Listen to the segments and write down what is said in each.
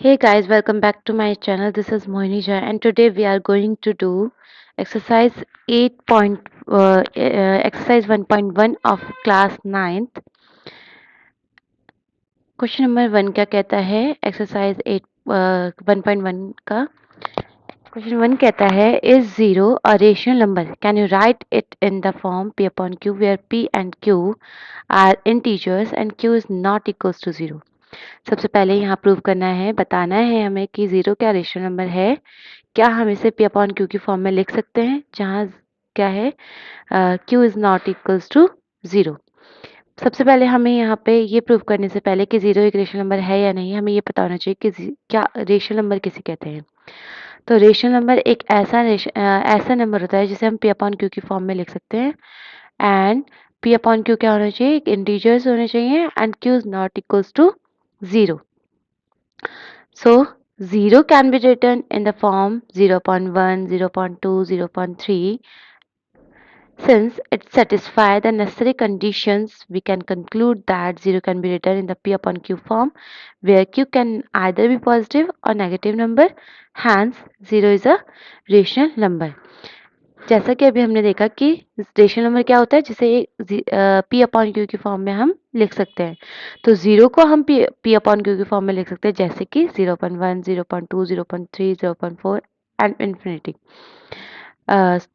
Hey guys, welcome back to my channel. This is Mohini Jai, and today we are going to do exercise 1.1 of class 9th. Question number 1 क्या कहता है? Exercise 1.1 का question 1 कहता है, is 0 a rational number? Can you right it in the form P upon Q where P and Q are integers and Q is not equals to 0? सबसे पहले यहाँ prove करना है, बताना है हमें कि 0 क्या रेशनल नंबर है। क्या हम इसे P upon Q की फॉर्म में लिख सकते हैं, जहाँ क्या है Q is not equals to 0। सबसे पहले हमें यहाँ पे ये प्रूव करने से पहले कि 0 एक रेशनल नंबर है या नहीं, हमें ये पता होना चाहिए कि क्या रेशनल नंबर किसे कहते हैं। तो रेशनल नंबर एक ऐसा नंबर होता है जिसे हम P upon Q की फॉर्म में लिख सकते हैं। एंड P upon Q क्या होना चाहिए? एक इंटीजर्स होने चाहिए and Q is not equals to 0। So 0 can be written in the form 0.1, 0.2, 0.3. Since it satisfies the necessary conditions, we can conclude that 0 can be written in the P upon Q form, where Q can either be positive or negative number. Hence, 0 is a rational number. जैसा कि अभी हमने देखा कि rational number क्या होता है, जिसे P अपॉन Q की फॉर्म में हम लिख सकते हैं। तो 0 को हम P अपॉन Q की फॉर्म में लिख सकते हैं, जैसे कि 0.1, 0.2, 0.3, 0.4 एंड इन्फिनिटी।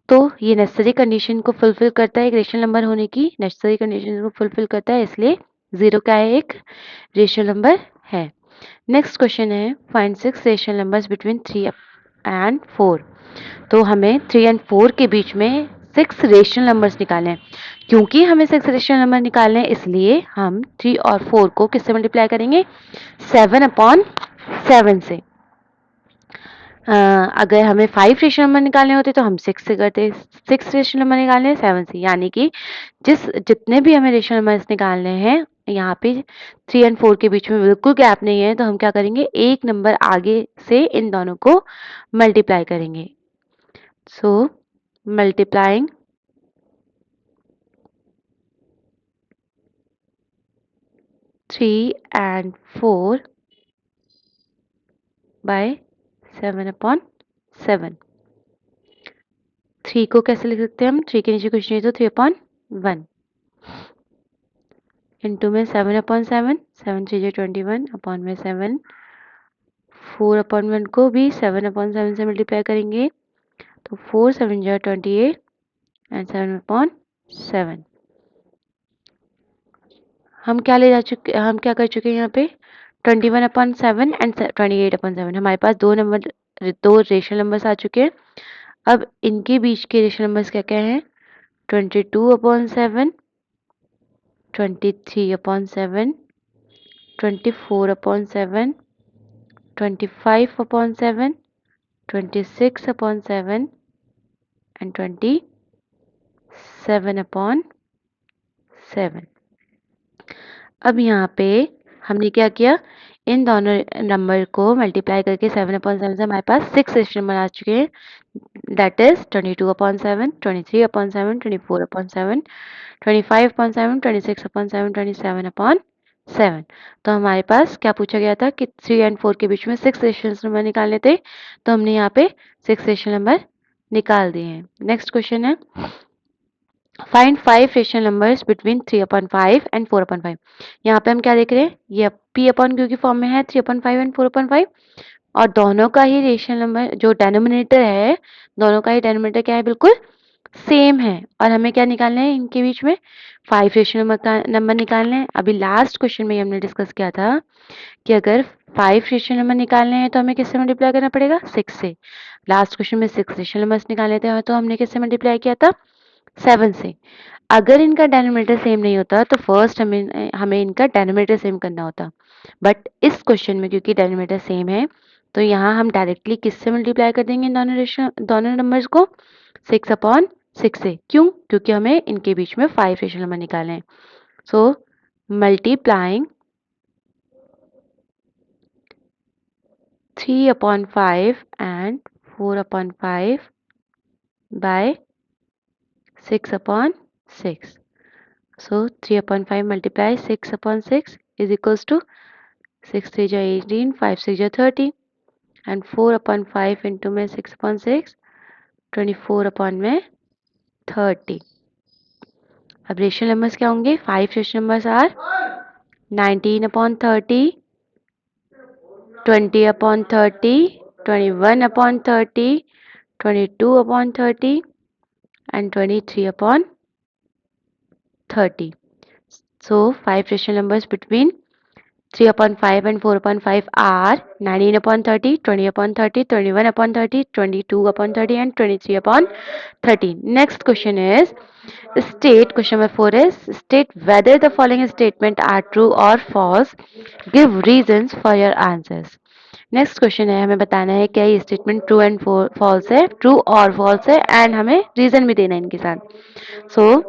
तो ये नेसेसरी कंडीशन को फुलफिल करता है, एक रेशनल नंबर होने की नेसेसरी कंडीशन को फुलफिल करता है, इसलिए 0 क्या है? एक रेशनल नंबर है। नेक्स्ट क्वेश्चन है, find 6 rational numbers between 3 and 4। तो हमें 3 एंड 4 के बीच में 6 रेशनल नंबर्स निकालने हैं। क्योंकि हमें 6 रेशनल नंबर निकालने हैं, इसलिए हम 3 और 4 को किससे मल्टीप्लाई करेंगे? 7 अपॉन 7 से। अगर हमें 5 रेशनल नंबर निकालने होते तो हम 6 से करते। 6 रेशनल नंबर निकालने हैं 7 से, यानी कि जितने भी हमें रेशनल नंबर्स निकालने हैं, यहाँ पे 3 एंड 4 के बीच में बिल्कुल गैप नहीं है, तो हम क्या करेंगे? एक नंबर आगे से इन दोनों को मल्टीप्लाई करेंगे। So multiplying 3 and 4 by 7 upon 7। 3 को कैसे लिख सकते हैं हम? 3 के नीचे कुछ नहीं तो 3 upon 1 इंटू में 7 upon 7, 7 3 21 अपॉन में 7, 4 upon 1 को भी 7 upon 7 से मल्टीप्लाई करेंगे, तो 4 7 28 एंड 7 upon 7। हम क्या कर चुके हैं यहाँ पे? 21 अपॉन 7 एंड 28 अपॉन 7। हमारे पास दो रेशनल नंबर्स आ चुके हैं। अब इनके बीच के रेशनल नंबर्स क्या क्या हैं? 22 upon 7, 23 upon 7, 24 upon 7, 25 upon 7, 26 upon 7 and 27 upon 7। अब यहाँ पे हमने क्या किया? इन दोनों नंबर को मल्टीप्लाई करके 7 अपॉन 7 से हमारे पास 6 रेशनल नंबर आ चुके हैं। That is 22 upon 7, 23 upon 7, 24 upon 7, 25 upon 7, 26 upon 7, 27 upon 7। तो हमारे पास क्या पूछा गया था कि 3 एंड 4 के बीच में 6 रेशनल नंबर निकालने थे, तो हमने यहाँ पे 6 रेशनल नंबर निकाल दिए हैं। नेक्स्ट क्वेश्चन है, find 5 rational numbers between 3 upon 5 and 4 upon 5। यहाँ पे हम क्या देख रहे हैं? ये P अपॉन Q की फॉर्म में है 3 अपॉन 5 एंड 4 अपॉन 5, और दोनों का ही रेशनल नंबर जो डेनोमिनेटर है, दोनों का ही डेनोमिनेटर क्या है? बिल्कुल सेम है। और हमें क्या निकालना है? इनके बीच में 5 रेशनल नंबर निकालने हैं। अभी लास्ट क्वेश्चन में हमने डिस्कस किया था कि अगर 5 रेशनल नंबर निकालने हैं तो हमें किससे मल्टीप्लाई करना पड़ेगा? 6 से। लास्ट क्वेश्चन में 6 रेशनल नंबर्स निकालने थे, तो हमने किससे मल्टीप्लाई किया था? 7 से। अगर इनका डेनोमिनेटर सेम नहीं होता तो फर्स्ट हमें इनका डेनोमिनेटर सेम करना होता, बट इस क्वेश्चन में क्योंकि डेनोमिनेटर सेम है, तो यहाँ हम डायरेक्टली किससे मल्टीप्लाई कर देंगे दोनों नंबर्स को? 6 अपॉन 6 से। क्यों? क्योंकि हमें इनके बीच में 5 रेशनल नंबर निकालने हैं। सो multiplying 3 upon 5 and 4 upon 5 by 6 upon 6. So 3 upon 5 multiply 6 upon 6 is equals to 6 3 जा 18, 5 6 जा 30 एंड 4/5 इंटू में 6/6, 24 में 30। अब रेशनल नंबर्स क्या होंगे? 5 rational numbers are 19/30, 20/30, 21/30, 22/30 and 23/30. So 5 rational numbers between 3/5 and 4/5 are 19/30, 20/30, 21/30, 22/30 and 23/30. Next question is state, question number 4 is state whether the following statement are true or false. Give reasons for your answers. Next question है, हमें बताना है क्या ये statement true and false है, true और false है, and हमें रीजन भी देना है इनके साथ. So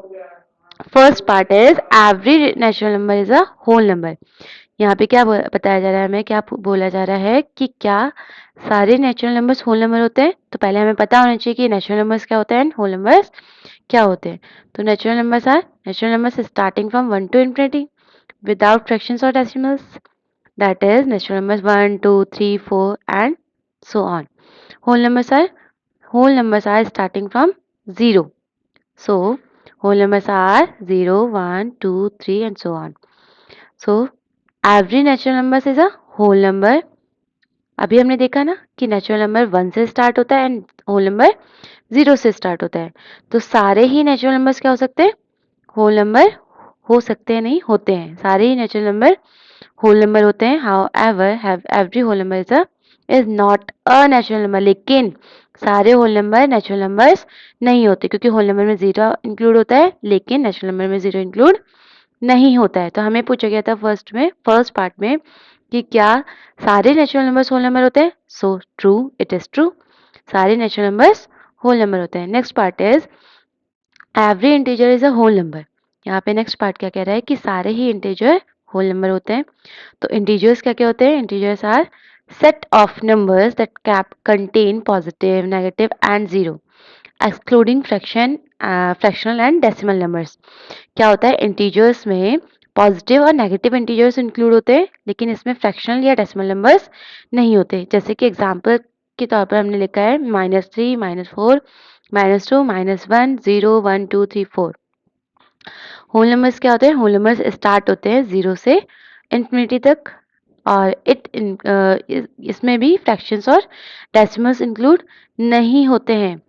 first part is every natural number is a whole number. यहाँ पे क्या बताया जा रहा है, हमें क्या बोला जा रहा है कि क्या सारे नेचुरल नंबर्स होल नंबर होते हैं. तो पहले हमें पता होना चाहिए कि नेचुरल नंबर्स क्या होते हैं, होल नंबर्स क्या होते हैं. तो natural numbers starting from 1 to infinity without fractions or decimals. That is natural numbers 1, 2, 3, 4 and so on. Whole numbers are starting from 0. So whole numbers are 0, 1, 2, 3 and so on. So every natural numbers is a whole number. अभी हमने देखा ना कि natural number 1 से start होता है and whole number 0 से start होता है. तो सारे ही नेचुरल नंबर्स क्या हो सकते हैं, होल नंबर हो सकते हैं, नहीं होते हैं. सारे ही नेचुरल नंबर होल नंबर होते हैं. However have every whole number is not a natural number. लेकिन सारे होल नंबर नेचुरल नंबर्स नहीं होते, क्योंकि होल नंबर में 0 इंक्लूड होता है लेकिन नेचुरल नंबर में 0 इंक्लूड नहीं होता है. तो हमें पूछा गया था फर्स्ट पार्ट में कि क्या सारे नेचुरल नंबर्स होल नंबर होते हैं. So true, it is true, सारे नेचुरल नंबर्स होल नंबर होते हैं. Next part is every integer is a whole number. यहाँ पे नेक्स्ट पार्ट क्या कह रहा है कि सारे ही इंटीजर होल नंबर होते हैं. तो इंटीजर्स क्या क्या होते हैं, integers are set of numbers that contain positive, negative and zero excluding fractional and decimal numbers. क्या होता है, इंटीजर्स में पॉजिटिव और नेगेटिव इंटीजर्स इंक्लूड होते हैं लेकिन इसमें फ्रैक्शनल या डेसिमल नंबर्स नहीं होते. जैसे कि एग्जांपल के तौर पर हमने लिखा है -3, -4, -2, -1, 0, 1, 2, 3, 4. होल नंबर्स क्या होते हैं, होल नंबर्स स्टार्ट होते हैं 0 से इंफिनिटी तक और इसमें भी फ्रैक्शंस और डेसिमल्स इंक्लूड नहीं होते हैं.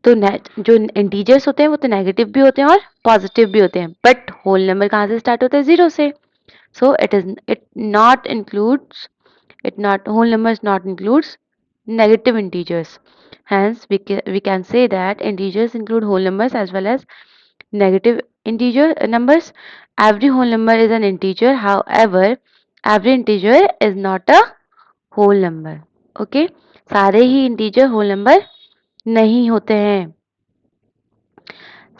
तो जो इंटीजर्स होते हैं वो तो नेगेटिव भी होते हैं और पॉजिटिव भी होते हैं, बट होल नंबर कहाँ से स्टार्ट होता है, 0 से. So it not includes it not whole numbers not includes negative integers. Hence we can say that integers include whole numbers as well as negative integer numbers. Every whole number is an integer, however every integer is not a whole number. Okay, सारे ही integer whole number नहीं होते हैं.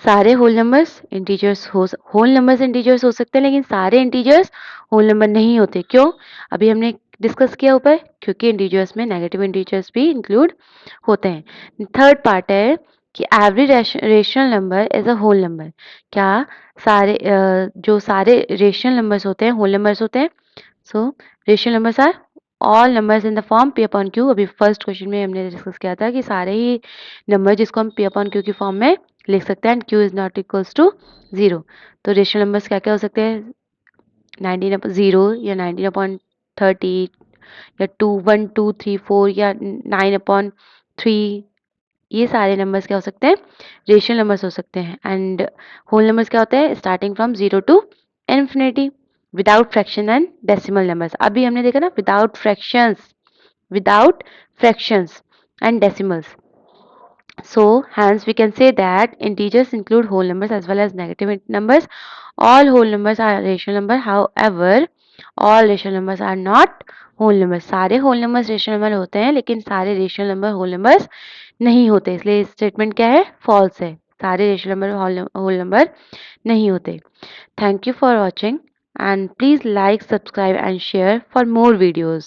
सारे whole numbers integers हो सकते हैं लेकिन सारे इंटीजर्स होल नंबर नहीं होते. क्यों, अभी हमने डिस्कस किया ऊपर, क्योंकि इंटीजर्स में नेगेटिव इंटीजर्स भी इंक्लूड होते हैं. थर्ड पार्ट है कि every rational number is a whole number. क्या सारे जो सारे रेशनल नंबर्स होते हैं होल नंबर्स होते हैं. So rational numbers are all numbers in the form P upon Q. अभी फर्स्ट क्वेश्चन में हमने डिस्कस किया था कि सारे ही नंबर जिसको हम P upon Q की फॉर्म में लिख सकते हैं and Q is not equals to 0. तो रेशनल नंबर्स क्या क्या हो सकते हैं, 19/0 या 19/30 या 2, 1, 2, 3, 4 या 9/3. ये सारे नंबर्स क्या हो सकते हैं, रेशनल नंबर्स हो सकते हैं. एंड होल नंबर्स क्या होते हैं, starting from 0 to infinity without fraction and decimal numbers. अभी हमने देखा ना without fractions and decimals. So hence we can say that integers include whole numbers as well as negative numbers. All whole numbers are rational number, however all rational numbers are not whole numbers. सारे whole numbers rational number होते हैं लेकिन सारे rational number whole numbers नहीं होते. इसलिए statement क्या है, false है. सारे rational number whole number नहीं होते. Thank you for watching and please like, subscribe and share for more videos.